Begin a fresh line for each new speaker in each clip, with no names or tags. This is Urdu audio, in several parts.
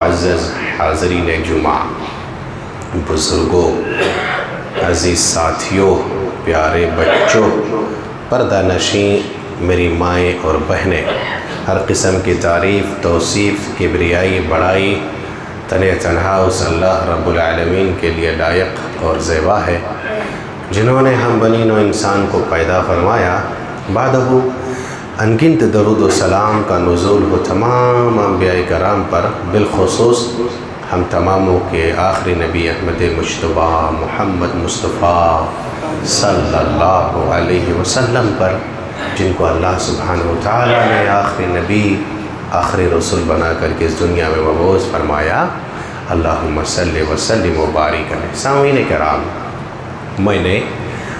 معزز حاضرین جمعہ، بزرگوں، عزیز ساتھیوں، پیارے بچوں، پردہ نشین میری مائیں اور بہنیں، ہر قسم کی تعریف، توصیف، کبریائی، بڑائی تنہا اس اللہ رب العالمین کے لیے لائق اور زیبا ہے جنہوں نے ہم بنین و انسان کو پیدا فرمایا۔ بعدہ انگنت درود و سلام کا نزول ہو تمام انبیاء کرام پر، بالخصوص ہم تماموں کے آخری نبی احمد مجتبی محمد مصطفیٰ صلی اللہ علیہ وسلم پر، جن کو اللہ سبحانہ وتعالی نے آخری نبی، آخری رسول بنا کر کے اس دنیا میں مبعوث فرمایا۔ اللہم صلی وسلم و بارک علیہ۔ سامعین کرام، میں نے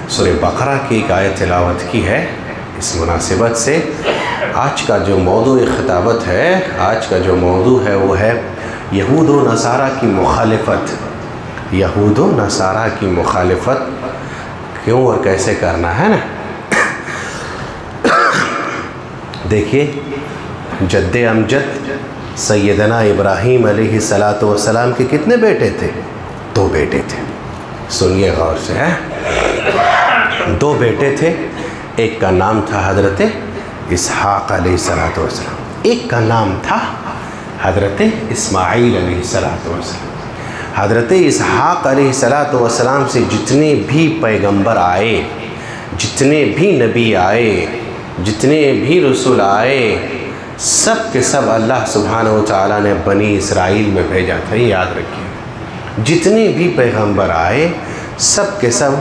سورہ بقرہ کی ایک آیت تلاوت کی ہے۔ اس مناسبت سے آج کا جو موضوع خطابت ہے، آج کا جو موضوع ہے وہ ہے یہود و نصارہ کی مخالفت۔ یہود و نصارہ کی مخالفت کیوں اور کیسے کرنا ہے نا۔ دیکھیے، جد امجد سیدنا ابراہیم علیہ السلام کے کتنے بیٹے تھے؟ 2 بیٹے تھے۔ سنیے غور سے، دو بیٹے تھے۔ ایک کا نام تھا حضرت اسحاق علیہ السلام، ایک کا نام تھا حضرت اسماعیل علیہ السلام۔ حضرت اسحاق علیہ السلام سے جتنے بھی پیغمبر آئے، جتنے بھی نبی آئے، جتنے بھی رسول آئے، سب کے سب اللہ سبحانہ وتعالی نے بنی اسرائیل میں بھیجا تھا۔ یہ یاد رکھیے، جتنے بھی پیغمبر آئے سب کے سب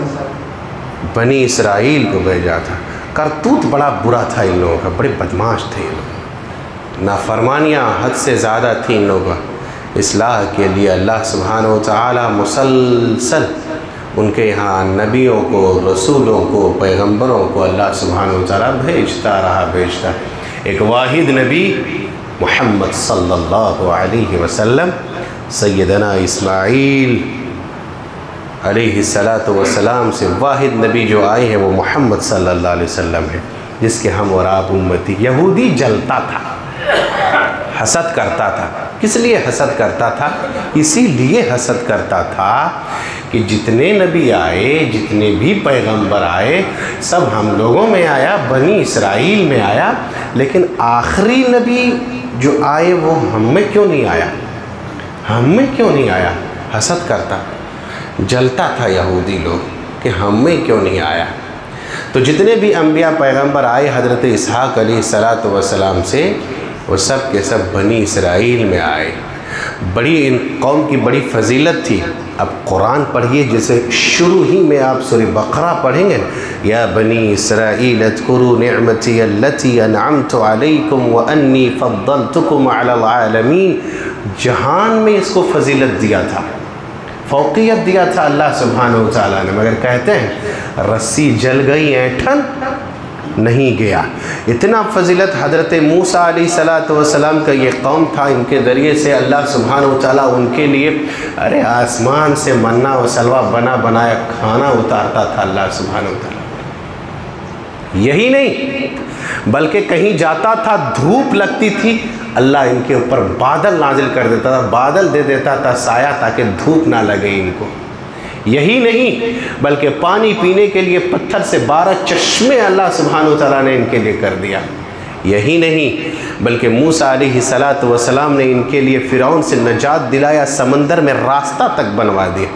بنی اسرائیل کو بھیجا تھا۔ کرتوت بڑا برا تھا ان لوگوں کا، بڑے بدماش تھے ان لوگ، نافرمانیاں حد سے زیادہ تھیں ان لوگوں کا۔ اصلاح کے لیے اللہ سبحانہ وتعالی مسلسل ان کے یہاں نبیوں کو، رسولوں کو، پیغمبروں کو اللہ سبحانہ وتعالی بھیجتا رہا، بھیجتا۔ ایک واحد نبی محمد صلی اللہ علیہ وسلم، سیدنا اسماعیل علیہ السلام سے واحد نبی جو آئے ہیں وہ محمد صلی اللہ علیہ وسلم ہے، جس کے ہم اور آپ امتی۔ یہودی جلتا تھا، حسد کرتا تھا۔ کس لیے حسد کرتا تھا؟ اسی لیے حسد کرتا تھا کہ جتنے نبی آئے، جتنے بھی پیغمبر آئے، سب ہم لوگوں میں آیا، بنی اسرائیل میں آیا، لیکن آخری نبی جو آئے وہ ہم میں کیوں نہیں آیا؟ ہم میں کیوں نہیں آیا؟ حسد کرتا، جلتا تھا یہودی لوگ کہ ہم میں کیوں نہیں آیا۔ تو جتنے بھی انبیاء پیغمبر آئے حضرت اسحاق علیہ السلام سے، وہ سب کے سب بنی اسرائیل میں آئے۔ بڑی ان قوم کی بڑی فضیلت تھی۔ اب قرآن پڑھیے، جیسے شروع ہی میں آپ سورہ بقرہ پڑھیں گے، یا بنی اسرائیل اذکروا نعمتی التی انعمت علیکم وانی فضلتکم علی العالمین۔ جہان میں اس کو فضیلت دیا تھا، فوقیت دیا تھا اللہ سبحانہ وتعالی نے، مگر کہتے ہیں رسی جل گئی، اینٹھن نہیں گیا۔ اتنا فضیلت حضرت موسیٰ علیہ السلام کا یہ قوم تھا، ان کے ذریعے سے اللہ سبحانہ وتعالی ان کے لیے آسمان سے منہ و سلوہ بنایا کھانا اتارتا تھا اللہ سبحانہ وتعالی۔ یہی نہیں بلکہ کہیں جاتا تھا، دھوپ لگتی تھی، اللہ ان کے اوپر بادل نازل کر دیتا تھا، بادل دے دیتا تھا سایہ، تاکہ دھوپ نہ لگے ان کو۔ یہی نہیں بلکہ پانی پینے کے لیے پتھر سے 12 چشمے اللہ سبحانہ وتعالی نے ان کے لیے کر دیا۔ یہی نہیں بلکہ موسیٰ علیہ السلام نے ان کے لیے فرعون سے نجات دلایا، سمندر میں راستہ تک بنوا دیا،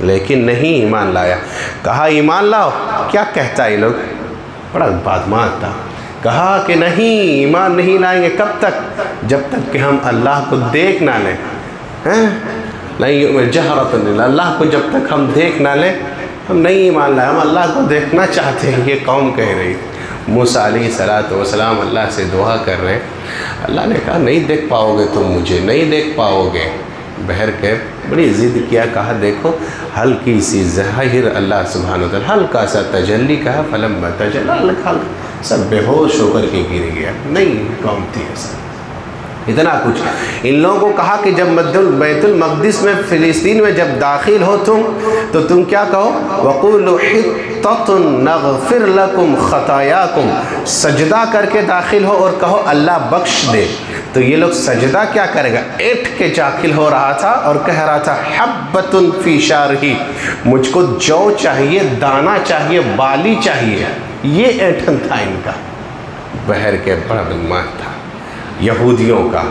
لیکن نہیں ایمان لایا۔ کہا ایمان لاؤ، کیا کہتا ہے یہ لوگ؟ بڑا بدماش تھا۔ کہا کہ نہیں، ایمان نہیں لائیں گے۔ کب تک؟ جب تک کہ ہم اللہ کو دیکھ نہ لیں۔ نہیں جہرۃ، اللہ کو جب تک ہم دیکھ نہ لیں ہم نہیں ایمان لائیں، ہم اللہ کو دیکھنا چاہتے ہیں، یہ قوم کہہ رہی۔ موسیٰ علیہ السلام اللہ سے دعا کر رہے ہیں، اللہ نے کہا نہیں دیکھ پاؤ گے تم مجھے، نہیں دیکھ پاؤ گے۔ بہر کے بڑی ضد کیا، کہا دیکھو ہلکی سی ظاہر اللہ سبحانہ وتعالی، ہلکا سا تجلی، کہا فلما تجلی، سب بے ہوش ہو کر کے گر گیا۔ نہیں قوم تھی ایسا، اتنا کچھ۔ ان لوگوں کو کہا کہ جب بیت المقدس میں، فلسطین میں جب داخل ہو تم تو تم کیا کہو؟ وَقُولُوا حِطَّةٌ نَغْفِرْ لَكُمْ خَطَايَاكُمْ، سجدہ کر کے داخل ہو اور کہو اللہ بخش دے تو یہ لوگ سجدہ کیا کرے گا؟ ایٹھ کے داخل ہو رہا تھا اور کہہ رہا تھا حبۃ فی شارہی، مجھ کو جو چاہیے، دانا چاہیے، بالی چاہیے. یہ ایٹھن تھا ان کا. بحر کے بڑا بدمان تھا یہودیوں کا،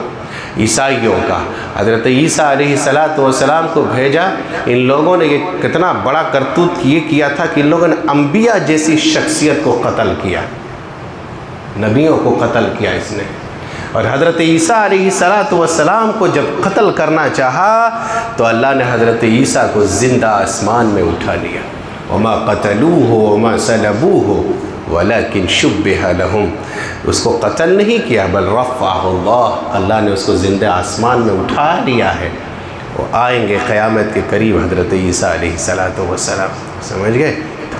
عیسائیوں کا. حضرت عیسیٰ علیہ السلام کو بھیجا. ان لوگوں نے یہ کتنا بڑا کرتوت یہ کیا تھا کہ ان لوگوں نے انبیاء جیسی شخصیت کو قتل کیا، نبیوں کو قتل کیا اس نے. اور حضرت عیسیٰ علیہ السلام کو جب قتل کرنا چاہا تو اللہ نے حضرت عیسیٰ کو زندہ آسمان میں اٹھا لیا. وما قتلوہ وما صلبوہ ولکن شبہ لہم. اس کو قتل نہیں کیا بل رفعہ اللہ، اللہ نے اس کو زندہ آسمان میں اٹھا لیا ہے. وہ آئیں گے قیامت کے قریب حضرت عیسیٰ علیہ السلام. سمجھ گئے؟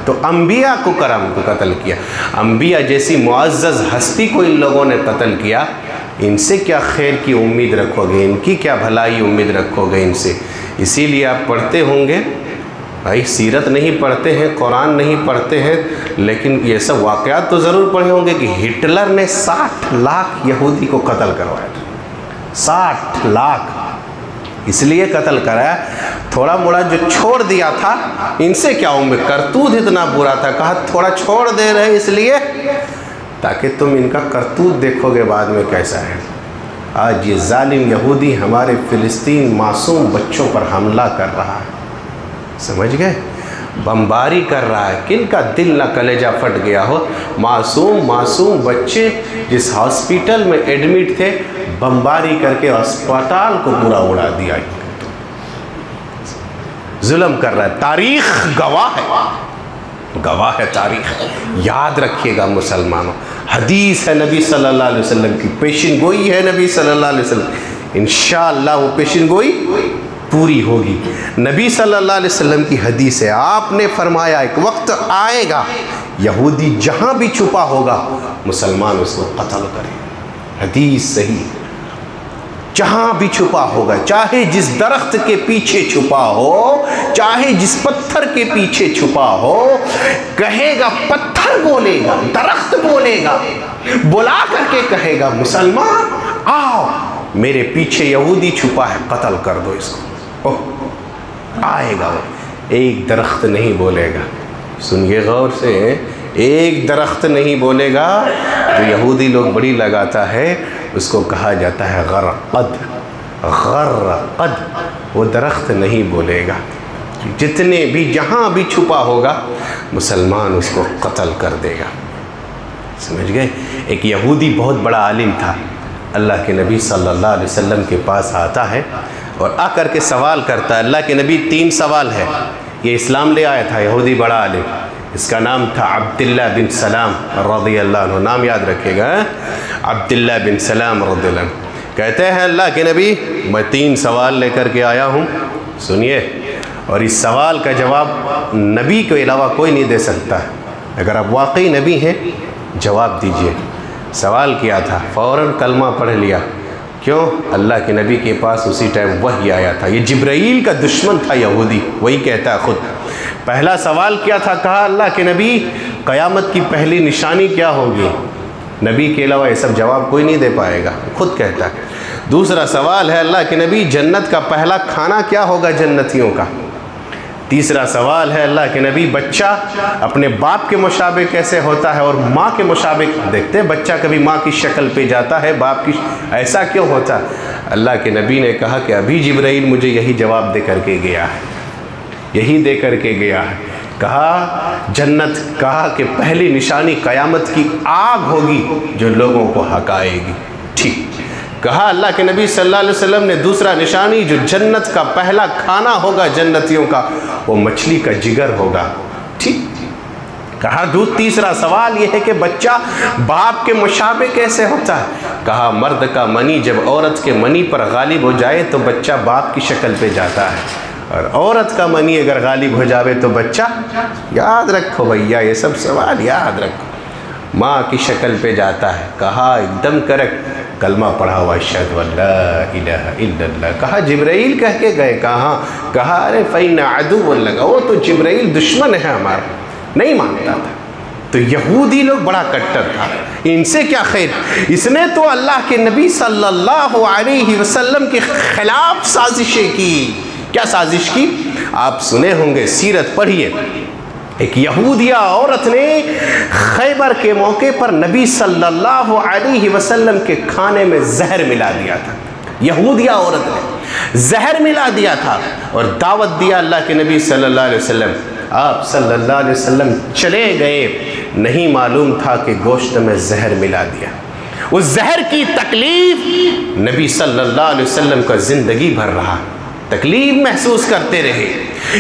تو انبیاء کو کرم کو قتل کیا. انبیاء جیسی معزز ہستی کو ان لوگوں نے قتل کیا. ان سے کیا خیر کی امید رکھو گے؟ ان کی کیا بھلائی امید رکھو گے ان سے؟ اسی لیے آپ پڑھتے ہوں گے بھائی، سیرت نہیں پڑھتے ہیں، قرآن نہیں پڑھتے ہیں، لیکن یہ سب واقعات تو ضرور پڑھے ہوں گے کہ ہٹلر نے 60 لاکھ یہودی کو قتل کروایا تھا. 60 لاکھ اس لیے قتل کرایا. تھوڑا موڑا جو چھوڑ دیا تھا، ان سے کیا امید؟ کرتوت اتنا برا تھا، کہا تھوڑا چھوڑ دے رہے اس لیے تاکہ تم ان کا کرتوت دیکھو گے بعد میں کیسا ہے. آج یہ ظالم یہودی ہمارے فلسطین معصوم بچوں پر حملہ کر رہا ہے. سمجھ گئے؟ بمباری کر رہا ہے. کن کا دل نہ کلیجہ پھٹ گیا ہو؟ معصوم بچے جس ہاسپیٹل میں ایڈمٹ تھے، بمباری کر کے ہسپتال کو پورا اڑا دیا. ظلم کر رہا ہے. تاریخ گواہ ہے تاریخ. یاد رکھیے گا مسلمانوں، حدیث ہے نبی صلی اللہ علیہ وسلم کی، پیشن گوئی ہے نبی صلی اللہ علیہ وسلم. انشاءاللہ وہ پیشن گوئی پوری ہوگی. نبی صلی اللہ علیہ وسلم کی حدیث ہے. آپ نے فرمایا ایک وقت آئے گا یہودی جہاں بھی چھپا ہوگا مسلمان اس کو قتل کرے. حدیث صحیح. جہاں بھی چھپا ہوگا، چاہے جس درخت کے پیچھے چھپا ہو، چاہے جس پتھر کے پیچھے چھپا ہو، کہے گا پتھر بولے گا، درخت بولے گا، بلا کر کے کہے گا مسلمان آؤ میرے پیچھے یہودی چھپا ہے، قتل کر دو اس کو. آئے گا. ایک درخت نہیں بولے گا. سنیے غور سے، ایک درخت نہیں بولے گا. جو یہودی لوگ بڑی لگاتا ہے اس کو کہا جاتا ہے غرقد. وہ درخت نہیں بولے گا. جتنے بھی جہاں بھی چھپا ہوگا مسلمان اس کو قتل کر دے گا. سمجھ گئے؟ ایک یہودی بہت بڑا عالم تھا. اللہ کے نبی صلی اللہ علیہ وسلم کے پاس آتا ہے اور آ کر کے سوال کرتا ہے. اللہ کے نبی 3 سوال ہے. یہ اسلام لے آیا تھا یہودی بڑا عالم. اس کا نام تھا عبداللہ بن سلام رضی اللہ عنہ. نام یاد رکھے گا، عبداللہ بن سلام رضی اللہ عنہ. کہتے ہیں اللہ کے نبی میں 3 سوال لے کر کے آیا ہوں، سنیے، اور اس سوال کا جواب نبی کے علاوہ کوئی نہیں دے سکتا. اگر آپ واقعی نبی ہیں جواب دیجئے. سوال کیا تھا، فوراً کلمہ پڑھ لیا. کیوں؟ اللہ کے نبی کے پاس اسی ٹائم وحی آیا تھا. یہ جبرائیل کا دشمن تھا یہودی، وہی کہتا ہے خود. پہلا سوال کیا تھا؟ کہا اللہ کے نبی قیامت کی پہلی نشانی کیا ہوگی؟ نبی کے علاوہ یہ سب جواب کوئی نہیں دے پائے گا، خود کہتا ہے. دوسرا سوال ہے اللہ کے نبی جنت کا پہلا کھانا کیا ہوگا جنتیوں کا؟ تیسرا سوال ہے اللہ کے نبی بچہ اپنے باپ کے مشابہ کیسے ہوتا ہے اور ماں کے مشابہ؟ دیکھتے ہیں بچہ کبھی ماں کی شکل پہ جاتا ہے، باپ کی، ایسا کیوں ہوتا؟ اللہ کے نبی نے کہا کہ ابھی جبرائیل مجھے یہی جواب دے کر کے گیا ہے، یہی دے کر کے گیا ہے. کہا جنت، کہا کہ پہلی نشانی قیامت کی آگ ہوگی جو لوگوں کو ہکائے گی. ٹھیک. کہا اللہ کے نبی صلی اللہ علیہ وسلم نے دوسرا نشانی جو جنت کا پہلا کھانا ہوگا جنتیوں کا وہ مچھلی کا جگر ہوگا. ٹھیک. کہا تیسرا سوال یہ ہے کہ بچہ باپ کے مشابہ کیسے ہوتا ہے؟ کہا مرد کا منی جب عورت کے منی پر غالب ہو جائے تو بچہ باپ کی شکل پہ جاتا ہے، اور عورت کا منی اگر غالب ہو جاوے تو بچہ، یاد رکھو بھیا یہ سب سوال یاد رکھو، ماں کی شکل پہ جاتا ہے. کہا ایک دم کریکٹ. کلمہ پڑھا ہوا اشہد ان لا الہ الا اللہ. کہا جبرائیل کہہ کے گئے. کہاں؟ کہا ارے فإن عدو لگا، وہ تو جبرائیل دشمن ہے ہمارا، نہیں مانتا تھا. تو یہودی لوگ بڑا کٹر تھا، ان سے کیا خیر، اس نے تو اللہ کے نبی صلی اللہ علیہ وسلم کے خلاف سازشیں کی۔ کیا سازش کی؟ آپ سنے ہوں گے، سیرت پڑھیے، ایک یہودیہ عورت نے خیبر کے موقع پر نبی صلی اللہ علیہ وسلم کے کھانے میں زہر ملا دیا تھا۔ یہودیہ عورت نے زہر ملا دیا تھا اور دعوت دیا اللہ کے نبی صلی اللہ علیہ وسلم۔ آپ صلی اللہ علیہ وسلم چلے گئے، نہیں معلوم تھا کہ گوشت میں زہر ملا دیا۔ اس زہر کی تکلیف نبی صلی اللہ علیہ وسلم کا زندگی بھر رہا، تکلیف محسوس کرتے رہے،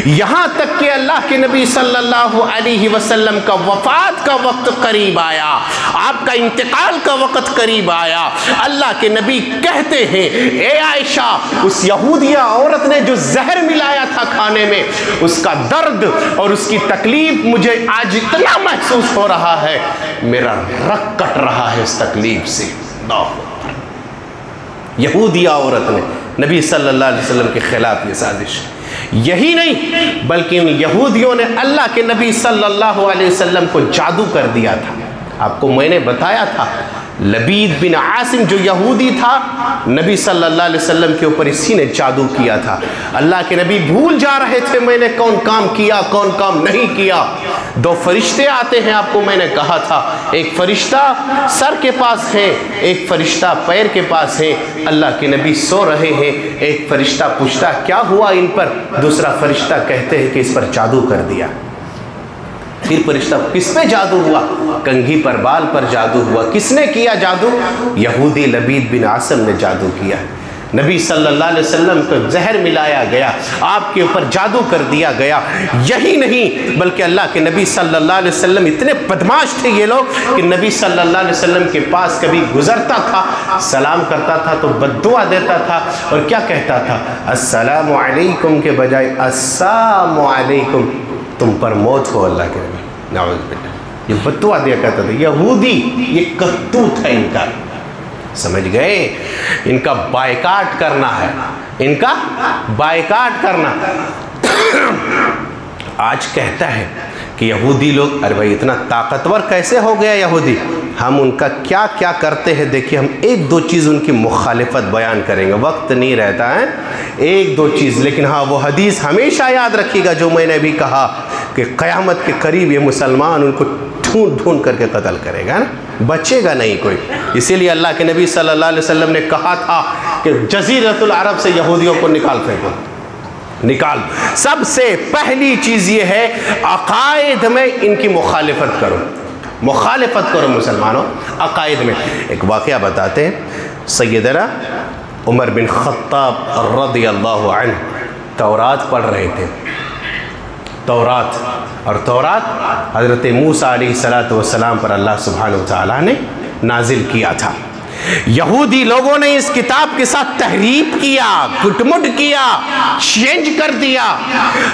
یہاں تک کہ اللہ کے نبی صلی اللہ علیہ وسلم کا وفات کا وقت قریب آیا، آپ کا انتقال کا وقت قریب آیا۔ اللہ کے نبی کہتے ہیں، اے عائشہ، اس یہودیہ عورت نے جو زہر ملایا تھا کھانے میں، اس کا درد اور اس کی تکلیف مجھے آج اتنا محسوس ہو رہا ہے، میرا رگ کٹ رہا ہے اس تکلیف سے۔ یہودیہ عورت نے نبی صلی اللہ علیہ وسلم کے خلاف یہ سازش، یہی نہیں بلکہ ان یہودیوں نے اللہ کے نبی صلی اللہ علیہ وسلم کو جادو کر دیا تھا۔ آپ کو میں نے بتایا تھا، لبید بن عاصم جو یہودی تھا، نبی صلی اللہ علیہ وسلم کے اوپر اسی نے جادو کیا تھا۔ اللہ کے نبی بھول جا رہے تھے میں نے کون کام کیا، کون کام نہیں کیا۔ دو فرشتے آتے ہیں، آپ کو میں نے کہا تھا، ایک فرشتہ سر کے پاس ہے، ایک فرشتہ پیر کے پاس ہے۔ اللہ کے نبی سو رہے ہیں، ایک فرشتہ پوچھتا کیا ہوا ان پر، دوسرا فرشتہ کہتے ہیں کہ اس پر جادو کر دیا۔ پھر فرشتہ کس پہ جادو ہوا؟ کنگھی پر، بال پر جادو ہوا۔ کس نے کیا جادو؟ یہودی لبید بن عاصم نے جادو کیا۔ نبی صلی اللہ علیہ وسلم کو زہر ملایا گیا، آپ کے اوپر جادو کر دیا گیا۔ یہی نہیں بلکہ اللہ کے نبی صلی اللہ علیہ وسلم اتنے بدماش تھے یہ لوگ کہ نبی صلی اللہ علیہ وسلم کے پاس کبھی گزرتا تھا، سلام کرتا تھا تو بد دعا دیتا تھا، اور کیا کہتا تھا؟ السلام علیکم کے بجائے السلام علیکم، تم پر موت ہو اللہ کے نبی، نعوذ باللہ، یہ بد دعا دیا کرتا تھا۔ یہودی یہ کرتوت ہے ان کا، سمجھ گئے؟ ان کا بائیکاٹ کرنا ہے، ان کا بائیکاٹ کرنا۔ آج کہتا ہے کہ یہودی لوگ، ارے بھائی اتنا طاقتور کیسے ہو گیا یہودی؟ ہم ان کا کیا کیا کرتے ہیں دیکھیے، ہم ایک دو چیز ان کی مخالفت بیان کریں گے، وقت نہیں رہتا ہے، ایک دو چیز، لیکن ہاں وہ حدیث ہمیشہ یاد رکھیے گا جو میں نے بھی کہا کہ قیامت کے قریب یہ مسلمان ان کو ڈھونڈ ڈھونڈ کر کے قتل کرے گا نا، بچے گا نہیں کوئی۔ اسی لیے اللہ کے نبی صلی اللہ علیہ وسلم نے کہا تھا کہ جزیرۃ العرب سے یہودیوں کو نکال پھینکو، نکال۔ سب سے پہلی چیز یہ ہے عقائد میں ان کی مخالفت کرو، مخالفت کرو مسلمانوں عقائد میں۔ ایک واقعہ بتاتے ہیں، سیدنا عمر بن خطاب رضی اللہ عنہ تورات پڑھ رہے تھے، تورات، اور تورات حضرت موسیٰ علیہ السلام پر اللہ سبحانہ وتعالیٰ نے نازل کیا تھا۔ یہودی لوگوں نے اس کتاب کے ساتھ تحریف کیا، گٹمٹ کیا، چینج کر دیا۔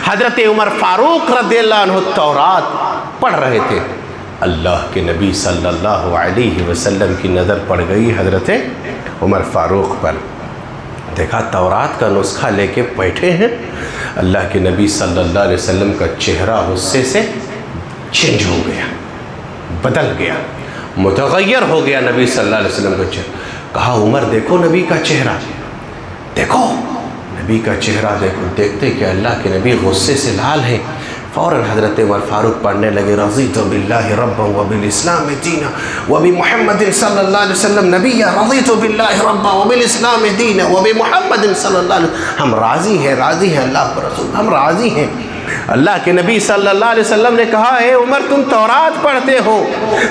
حضرت عمر فاروق رضی اللہ عنہ تورات پڑھ رہے تھے، اللہ کے نبی صلی اللہ علیہ وسلم کی نظر پڑ گئی حضرت عمر فاروق پر، دیکھا تورات کا نسخہ لے کے بیٹھے ہیں، اللہ کے نبی صلی اللہ علیہ وسلم کا چہرہ غصے سے چینج ہو گیا، بدل گیا، متغیر ہو گیا نبی صلی اللہ علیہ وسلم کا چہرہ۔ کہا عمر دیکھو نبی کا چہرہ، دیکھو نبی کا چہرہ دیکھو، دیکھتے کہ اللہ کے نبی غصے سے لال ہیں۔ فوراً حضرت عمر فاروق پڑھنے لگے، رضیت باللہ ربا وبالاسلام دینا وبمحمد صلی اللہ علیہ وسلم نبیا، رضیت باللہ ربا وبالاسلام دینا وبمحمد صلی اللہ علیہ وسلم، ہم راضی ہیں، راضی ہیں اللہ پر رسول، ہم راضی ہیں۔ اللہ کے نبی صلی اللہ علیہ وسلم نے کہا، اے عمر تم تورات پڑھتے ہو،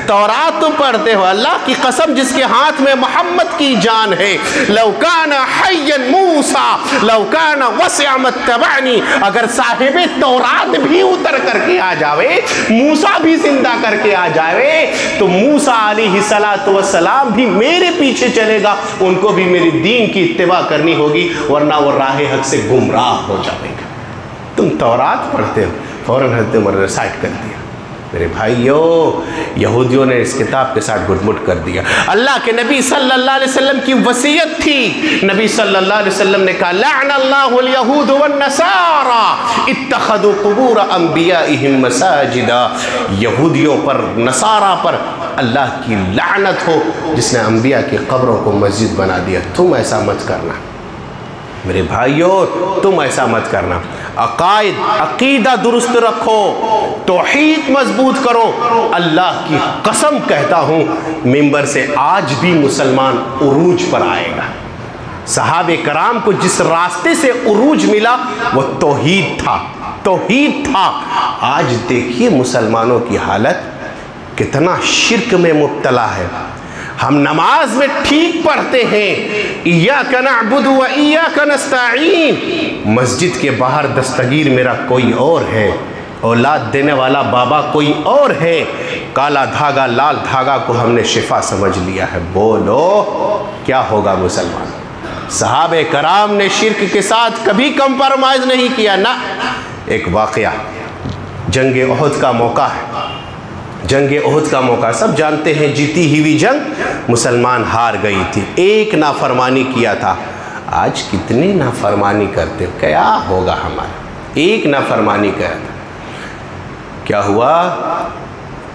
تورات تم پڑھتے ہو، اللہ کی قسم جس کے ہاتھ میں محمد کی جان ہے، لو کان حیا موسیٰ لو کان وسع متبعنی، اگر صاحب تورات بھی اتر کر کے آ جاوے، موسیٰ بھی زندہ کر کے آ جاوے، تو موسیٰ علیہ السلام بھی میرے پیچھے چلے گا، ان کو بھی میری دین کی اتباع کرنی ہوگی، ورنہ وہ راہ حق سے گمراہ ہو جائے گا۔ تم تورات پڑھتے ہو، فوراً حضرت عمر نے سائٹ کر دیا، میرے بھائیوں، یہودیوں نے اس کتاب کے ساتھ گڈمٹ کر دیا۔ اللہ کے نبی صلی اللہ علیہ وسلم کی وصیت تھی، نبی صلی اللہ علیہ وسلم نے کہا لعن اللہ الیہود والنصارى اتخذوا قبور انبیائہم مساجدا، یہودیوں پر، نصارہ پر اللہ کی لعنت ہو جس نے انبیاء کی قبروں کو مسجد بنا دیا۔ تم ایسا مت کرنا میرے بھائیوں، تم ایسا مت کرنا۔ عقیدہ درست رکھو، توحید مضبوط کرو۔ اللہ کی قسم کہتا ہوں، منبر سے آج بھی مسلمان عروج پر آئے گا۔ صحابہ کرام کو جس راستے سے عروج ملا وہ توحید تھا، توحید تھا۔ آج دیکھیے مسلمانوں کی حالت کتنا شرک میں مبتلا ہے۔ ہم نماز میں ٹھیک پڑھتے ہیں ایاک نعبد و ایاک نستعین، مسجد کے باہر دستگیر میرا کوئی اور ہے، اولاد دینے والا بابا کوئی اور ہے، کالا دھاگا لال دھاگا کو ہم نے شفا سمجھ لیا ہے۔ بولو کیا ہوگا مسلمان؟ صحابہ کرام نے شرک کے ساتھ کبھی کمپرمائز نہیں کیا نا۔ ایک واقعہ، جنگ احد کا موقع ہے، جنگ احد کا موقع سب جانتے ہیں، جیتی ہوئی جنگ مسلمان ہار گئی تھی، ایک نافرمانی کیا تھا۔ آج کتنی نافرمانی کرتے ہو؟ کیا ہوگا ہمارا؟ ایک نافرمانی کیا تھا، کیا ہوا؟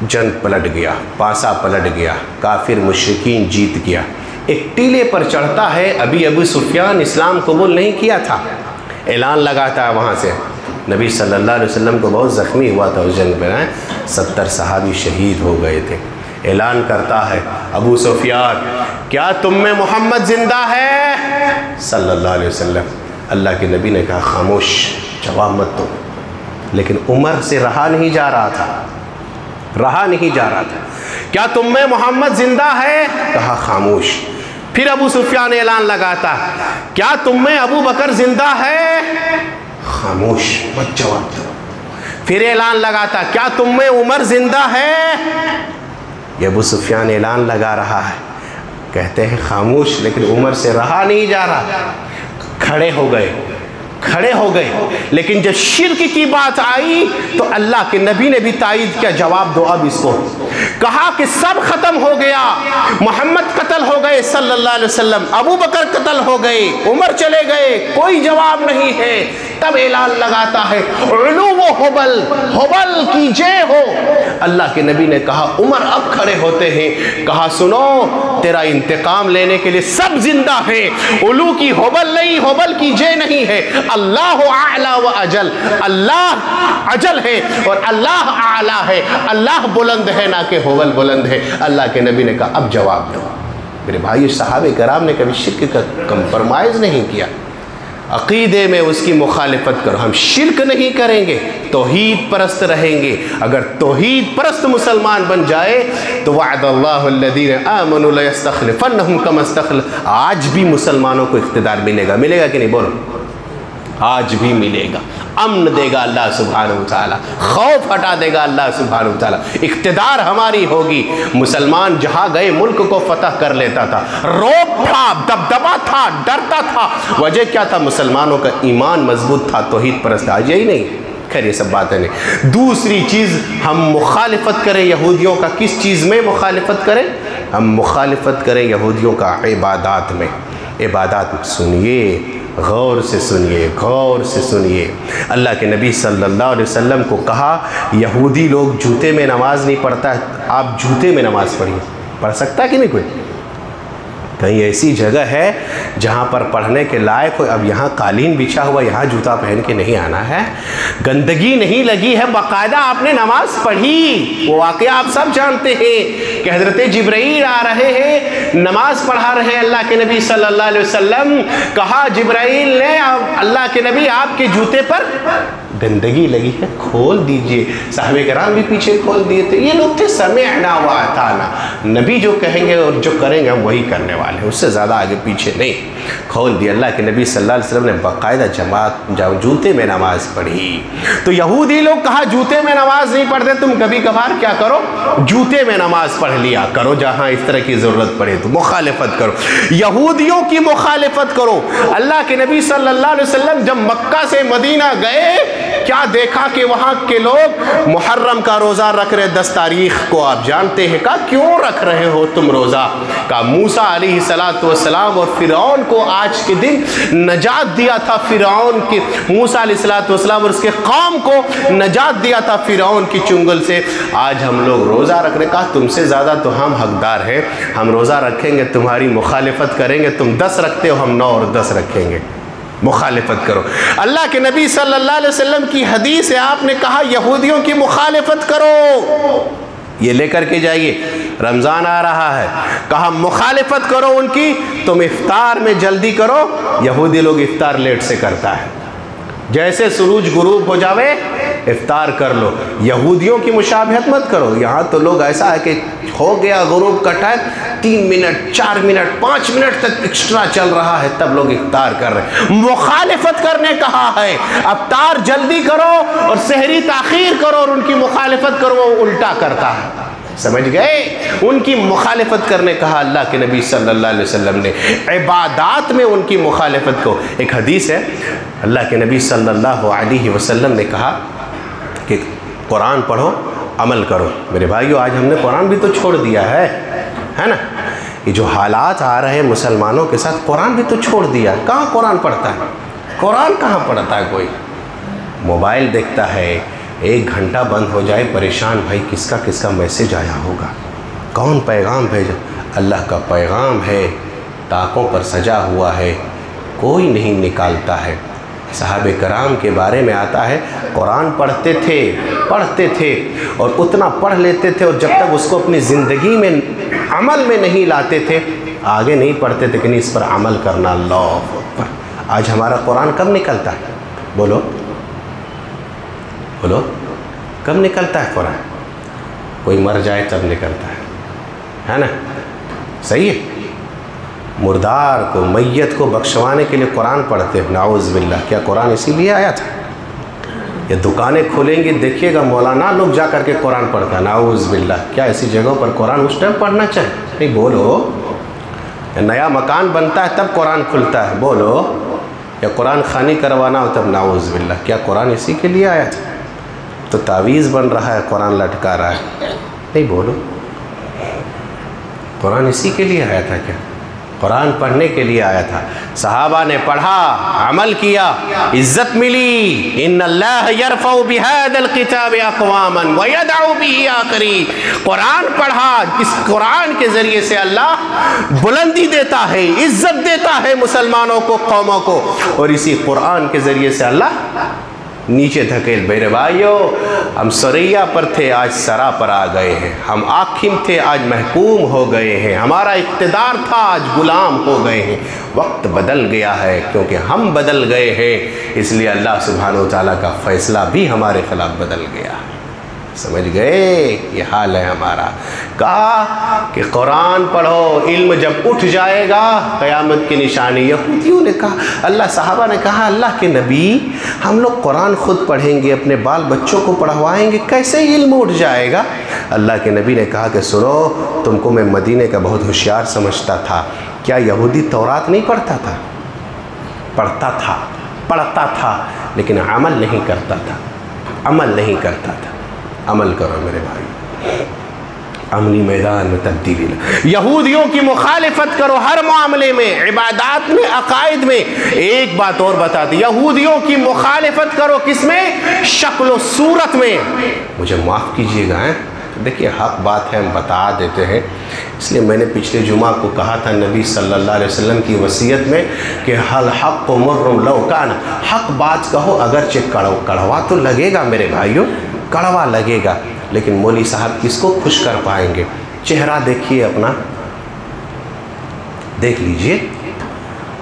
جنگ پلٹ گیا، پاسا پلٹ گیا، کافر مشرکین جیت گیا۔ ایک ٹیلے پر چڑھتا ہے، ابھی ابو سفیان اسلام قبول نہیں کیا تھا، اعلان لگاتا ہے وہاں سے، نبی صلی اللہ علیہ وسلم کو بہت زخمی ہوا تھا اس جنگ میں، 70 صحابی شہید ہو گئے تھے۔ اعلان کرتا ہے ابو سفیان، کیا تم میں محمد زندہ ہے؟ صلی اللہ علیہ وسلم، اللہ کے نبی نے کہا خاموش، جواب مت دو۔ لیکن عمر سے رہا نہیں جا رہا تھا، رہا نہیں جا رہا تھا، کیا تم میں محمد زندہ ہے؟ کہا خاموش۔ پھر ابو سفیان اعلان لگاتا، کیا تم میں ابو بکر زندہ ہے؟ خاموش، مت جواب دو۔ پھر اعلان لگاتا، کیا تم میں عمر زندہ ہے؟ یہ ابو سفیان اعلان لگا رہا ہے، کہتے ہیں خاموش، لیکن عمر سے رہا نہیں جا رہا، کھڑے ہو گئے، کھڑے ہو گئے۔ لیکن جب شرک کی بات آئی تو اللہ کے نبی نے بھی تائید کیا، جواب دو اب اس کو۔ کہا کہ سب ختم ہو گیا، محمد قتل ہو گئے صلی اللہ علیہ وسلم، ابو بکر قتل ہو گئے، عمر چلے گئے، کوئی جواب نہیں ہے۔ تب اعلان لگاتا ہے علو و حبل، حبل کی جے ہو۔ اللہ کے نبی نے کہا عمر اب کھڑے ہوتے ہیں، کہا سنو، تیرا انتقام لینے کے لیے سب زندہ ہیں، علو کی حبل نہیں، حبل کی جے نہیں ہے، اللہ اعلی و اجل، اللہ اجل ہے اور اللہ اعلی ہے، اللہ بلند ہے نہ کہ حبل بلند ہے۔ اللہ کے نبی نے کہا اب جواب دو۔ میرے بھائی، صحابہ کرام نے کبھی شرک کا کمپرمائز نہیں کیا، عقیدے میں اس کی مخالفت کرو۔ ہم شرک نہیں کریں گے، توحید پرست رہیں گے۔ اگر توحید پرست مسلمان بن جائے تو وعد اللہ الذین آمنوا لیستخلفنہم کما استخلف، آج بھی مسلمانوں کو اقتدار ملے گا، ملے گا کہ نہیں؟ بولو، آج بھی ملے گا۔ امن دے گا اللہ سبحانہ وتعالی، خوف ہٹا دے گا اللہ سبحانہ وتعالی، اقتدار ہماری ہوگی۔ مسلمان جہاں گئے ملک کو فتح کر لیتا تھا، روب تھا، دبدبا تھا، ڈرتا تھا۔ وجہ کیا تھا؟ مسلمانوں کا ایمان مضبوط تھا، توحید پرست۔ آج یہی نہیں، خیر یہ سب باتیں نہیں۔ دوسری چیز، ہم مخالفت کریں یہودیوں کا، کس چیز میں مخالفت کریں؟ ہم مخالفت کریں یہودیوں کا عبادات میں۔ عبادات میں سنیے، غور سے سنیے، غور سے سنیے۔ اللہ کے نبی صلی اللہ علیہ وسلم کو کہا یہودی لوگ جوتے میں نماز نہیں پڑھتا، آپ جوتے میں نماز پڑھیے۔ پڑھ سکتا کہ نہیں کوئی؟ کہیں ایسی جگہ ہے جہاں پر پڑھنے کے لائق ہو؟ اب یہاں قالین بچھا ہوا، یہاں جوتا پہن کے نہیں آنا ہے، گندگی نہیں لگی ہے، باقاعدہ آپ نے نماز پڑھی۔ وہ واقعہ آپ سب جانتے ہیں کہ حضرت جبرائیل آ رہے ہیں، نماز پڑھا رہے ہیں اللہ کے نبی صلی اللہ علیہ وسلم۔ کہا جبرائیل نے اللہ کے نبی آپ کے جوتے پر گندگی لگی ہے، کھول دیجئے۔ صحابہ کرام بھی پیچھے کھول دیے تھے۔ یہ لوگ تھے سمعنا و اطعنا، نبی جو کہیں گے اور جو کریں گے ہم وہی کرنے والے ہیں، اس سے زیادہ آگے پیچھے نہیں۔ کھول دی۔ اللہ کے نبی صلی اللہ علیہ وسلم نے باقاعدہ جوتے میں نماز پڑھی۔ تو یہودی لوگ کہا جوتے میں نماز نہیں پڑھتے، تم کبھی کبھار کیا کرو، جوتے میں نماز پڑھ لیا کرو، جہاں اس طرح کی ضرورت پڑے تو مخالفت کرو، یہودیوں کی مخالفت کرو۔ اللہ کے نبی صلی اللہ علیہ وسلم جب مکہ سے مدینہ گئے، کیا دیکھا کہ وہاں کے لوگ محرم کا روزہ رکھ رہے 10 تاریخ کو، آپ جانتے ہیں کہا کیوں رکھ رہے ہو تم روزہ؟ کہا موسیٰ علیہ السلام اور فرعون کو آج کے دن نجات دیا تھا، فرعون کے موسیٰ علیہ السلام اور اس کے قوم کو نجات دیا تھا فرعون کی چنگل سے، آج ہم لوگ روزہ رکھ رہے۔ کہا تم سے زیادہ تو ہم حقدار ہیں، ہم روزہ رکھیں گے، تمہاری مخالفت کریں گے، تم 10 رکھتے ہو، ہم 9 اور 10 رکھیں گے، مخالفت کرو۔ اللہ کے نبی صلی اللہ علیہ وسلم کی حدیث ہے، آپ نے کہا یہودیوں کی مخالفت کرو، یہ لے کر کے جائیے، رمضان آ رہا ہے، کہا مخالفت کرو ان کی، تم افطار میں جلدی کرو، یہودی لوگ افطار لیٹ سے کرتا ہے، جیسے سورج غروب ہو جاوے افطار کر لو، یہودیوں کی مشابہت مت کرو۔ یہاں تو لوگ ایسا ہے کہ ہو گیا غروب کا ٹائم، 3 منٹ 4 منٹ 5 منٹ تک ایکسٹرا چل رہا ہے، تب لوگ افطار کر رہے ہیں۔ مخالفت کرنے کہا ہے، افطار جلدی کرو اور سحری تاخیر کرو، اور ان کی مخالفت کرو، وہ الٹا کرتا ہے، سمجھ گئے؟ ان کی مخالفت کرنے کہا اللہ کے نبی صلی اللہ علیہ وسلم نے۔ عبادات میں ان کی مخالفت کو، ایک حدیث ہے اللہ کے نبی صلی اللہ علیہ وسلم نے کہا کہ قرآن پڑھو عمل کرو۔ میرے بھائیو آج ہم نے قرآن بھی تو چھوڑ دیا ہے نا، یہ جو حالات آ رہے ہیں مسلمانوں کے ساتھ، قرآن بھی تو چھوڑ دیا، کہاں قرآن پڑھتا ہے، قرآن کہاں پڑھتا ہے کوئی، موبائل دیکھتا ہے، 1 گھنٹہ بند ہو جائے پریشان، بھائی کس کا میسج آیا ہوگا، کون پیغام بھیجا، اللہ کا پیغام ہے، طاقوں پر سجا ہوا ہے، کوئی نہیں نکالتا ہے۔ صحابہ کرام کے بارے میں آتا ہے قرآن پڑھتے تھے اور اتنا پڑھ لیتے تھے، اور جب تک اس کو اپنی زندگی میں عمل میں نہیں لاتے تھے آگے نہیں پڑھتے تھے کہ نہیں اس پر عمل کرنا۔ اللہ اکبر، آج ہمارا قرآن کب نکلتا ہے، بولو کب نکلتا ہے قرآن؟ کوئی مر جائے تب نکلتا ہے نا، صحیح ہے؟ مردار کو، میت کو بخشوانے کے لیے قرآن پڑھتے ہیں، نعوذ باللہ، کیا قرآن اسی لیے آیا تھا؟ یہ دکانیں کھولیں گے دیکھیے گا مولانا لوگ جا کر کے قرآن پڑھتا ہے، نعوذ باللہ، کیا ایسی جگہوں پر قرآن اس ٹائم پڑھنا چاہیے؟ نہیں، بولو، نیا مکان بنتا ہے تب قرآن کھلتا ہے، بولو، یا قرآن خوانی کروانا ہو تب، نعوذ باللہ، کیا قرآن اسی کے لیے آیا تھا؟ تو تعویذ بن رہا ہے، قرآن لٹکا رہا ہے، نہیں بولو، قرآن اسی کے لیے آیا تھا کیا؟ قرآن پڑھنے کے لیے آیا تھا، صحابہ نے پڑھا، عمل کیا، عزت ملی۔ ان اللہ یرفع بہذا الکتاب اقواما ویدع بہ آخرین، قرآن پڑھا، اس قرآن کے ذریعے سے اللہ بلندی دیتا ہے، عزت دیتا ہے مسلمانوں کو، قوموں کو، اور اسی قرآن کے ذریعے سے اللہ نیچے دھکیل۔ میرے بھائیو، ہم سریا پر تھے، آج سرا پر آ گئے ہیں، ہم حاکم تھے، آج محکوم ہو گئے ہیں، ہمارا اقتدار تھا، آج غلام ہو گئے ہیں۔ وقت بدل گیا ہے، کیونکہ ہم بدل گئے ہیں، اس لیے اللہ سبحانہ و تعالیٰ کا فیصلہ بھی ہمارے خلاف بدل گیا۔ سمجھ گئے؟ یہ حال ہے ہمارا۔ کہا کہ قرآن پڑھو، علم جب اٹھ جائے گا قیامت کی نشانی۔ یہودیوں نے کہا، اللہ صحابہ نے کہا اللہ کے نبی ہم لوگ قرآن خود پڑھیں گے، اپنے بال بچوں کو پڑھوائیں گے، کیسے علم اٹھ جائے گا؟ اللہ کے نبی نے کہا کہ سنو، تم کو میں مدینے کا بہت ہوشیار سمجھتا تھا، کیا یہودی تورات نہیں پڑھتا تھا؟ پڑھتا تھا لیکن عمل نہیں کرتا تھا، عمل کرو میرے بھائی، عملی میدان میں تبدیلی لے۔ یہودیوں کی مخالفت کرو ہر معاملے میں، عبادات میں، عقائد میں۔ ایک بات اور بتا دی، یہودیوں کی مخالفت کرو کس میں؟ شکل و صورت میں۔ مجھے معاف کیجئے گا، دیکھیے حق بات ہے، ہم بتا دیتے ہیں، اس لیے میں نے پچھلے جمعہ کو کہا تھا نبی صلی اللہ علیہ وسلم کی وصیت میں کہ الحق مر لو کان، حق بات کہو اگرچہ کڑوا تو لگے گا میرے بھائیوں، کڑوا لگے گا، لیکن مولوی صاحب کس کو خوش کر پائیں گے؟ چہرہ دیکھیے اپنا، دیکھ لیجئے،